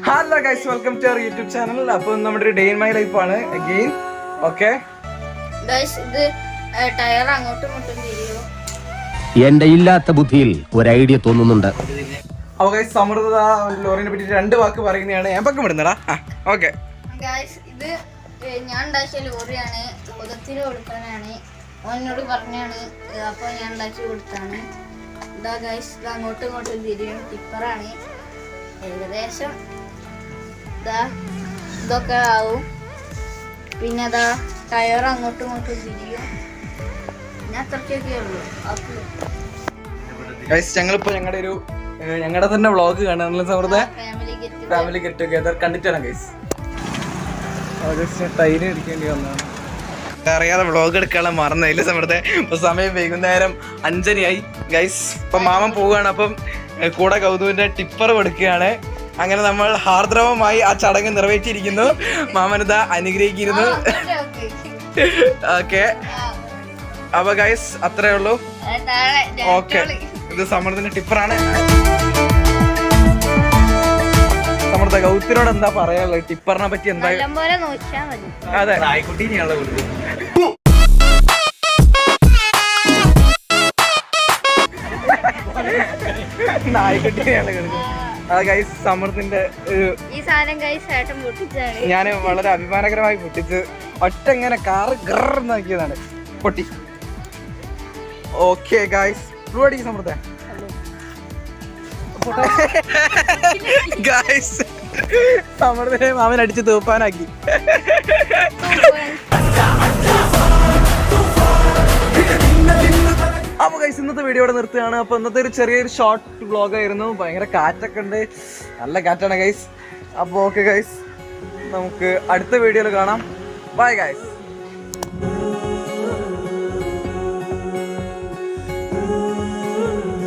Hello guys, welcome to our YouTube channel. അപ്പോൾ നമ്മുടെ ഒരു ഡേ ഇൻ മൈ ലൈഫ് ആണ് അഗെയിൻ. ഓക്കെ ഗൈസ്, ഇത് ടയർ അങ്ങോട്ടും ഇങ്ങോട്ടും തിരിയോ. എന്റെ ഇല്ലാത്ത ബുദ്ധിയിൽ ഒരു ഐഡിയ തോന്നുന്നുണ്ട്. അപ്പോൾ ഗൈസ്, സമൃദ്ധ ലോറിനെ പറ്റി 2 വാക്ക് പറയുന്നതാണ്. ഞാൻ പക്കം വിടുന്നടാ. ഓക്കെ ഗൈസ്, ഇത് ഞാൻ ഉണ്ടാക്കിയ ലോറിയാണ്. ലോകത്തിന് കൊടുക്കാനാണ്. ഓനോട് പറഞ്ഞാണ്, അപ്പോൾ ഞാൻ ഉണ്ടാക്കി കൊടുത്താണ്. ഇതാ ഗൈസ്, ഇത് അങ്ങോട്ടും ഇങ്ങോട്ടും തിരിയും. ടിപ്പറാണ്. ഏകദേശം ഇതൊക്കെ ആവും. പിന്നെ അതാ ടയർ അങ്ങോട്ടും ഇങ്ങോട്ടും തിരിയും. പിന്നെ അത്രയ്ക്കൊക്കെ ഉള്ളൂ. ഗൈസ്, ഞങ്ങളിപ്പോൾ ഞങ്ങളുടെ തന്നെ വ്ളോഗ് കാണാനുള്ള സമൃദ്ധ ഫാമിലി ഗെറ്റ് ടുഗെദർ കണ്ടിട്ടാണ് ഗൈസ്. ടൈന് ഇരിക്കേണ്ടി വന്നതാണ്. അറിയാതെ വ്ളോഗ് എടുക്കാനുള്ള മറന്നില്ല സമൃദ്ധ. ഇപ്പൊ സമയം വൈകുന്നേരം 5:30 ഗൈസ്. ഇപ്പൊ മാമൻ പോവുകയാണ്. അപ്പം കൂടെ കൗതുവിന്റെ ടിപ്പർ കൊടുക്കുകയാണ്. അങ്ങനെ നമ്മൾ ഹാർദ്രവമായി ആ ചടങ്ങ് നിറവേറ്റിയിരിക്കുന്നു. മാമനിതാ അനുഗ്രഹിക്കുന്നു. ഓക്കെ, അപ്പൊ ഗൈസ് അത്രേ ഉള്ളൂ. ഓക്കെ, ഇത് സമൃദ്ധന്റെ ടിപ്പറാണ്. സമൃദ്ധ, ഗൗത്തിനോട് എന്താ പറയാനുള്ളത്? ടിപ്പറിനെ പറ്റി എന്താ? അതെ, നായ്ക്കുട്ടീനെയാണല്ലോ കൊടുക്കുന്നത്. നായ്ക്കുട്ടീനെയാണ് കൊടുക്കുന്നത്. ഗൈസ്, സമൃദ്ധിന്റെ ഞാൻ വളരെ അഭിമാനകരമായി പൊട്ടിച്ച് ഒറ്റ ഇങ്ങനെ കാറ് ഗർന്നാക്കിയതാണ്, പൊട്ടി. Okay guys, ready Samriddha. Guys, സമൃദ്ധിനെ മാമൻ അടിച്ച് തൂപ്പാനാക്കി. അപ്പോൾ ഗൈസ്, ഇന്നത്തെ വീഡിയോ ഇവിടെ നിർത്തുകയാണ്. അപ്പോൾ ഇന്നത്തെ ഒരു ചെറിയൊരു ഷോർട്ട് വ്ളോഗ് ആയിരുന്നു. ഭയങ്കര കാറ്റൊക്കെ ഉണ്ട്, നല്ല കാറ്റാണ് ഗൈസ്. അപ്പോൾ ഓക്കെ ഗൈസ്, നമുക്ക് അടുത്ത വീഡിയോയിൽ കാണാം. Bye guys.